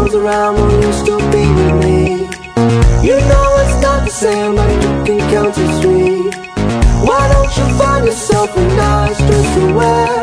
comes around, will you still be with me? You know it's not the same, but you can count to three. Why don't you find yourself a nice dress to wear?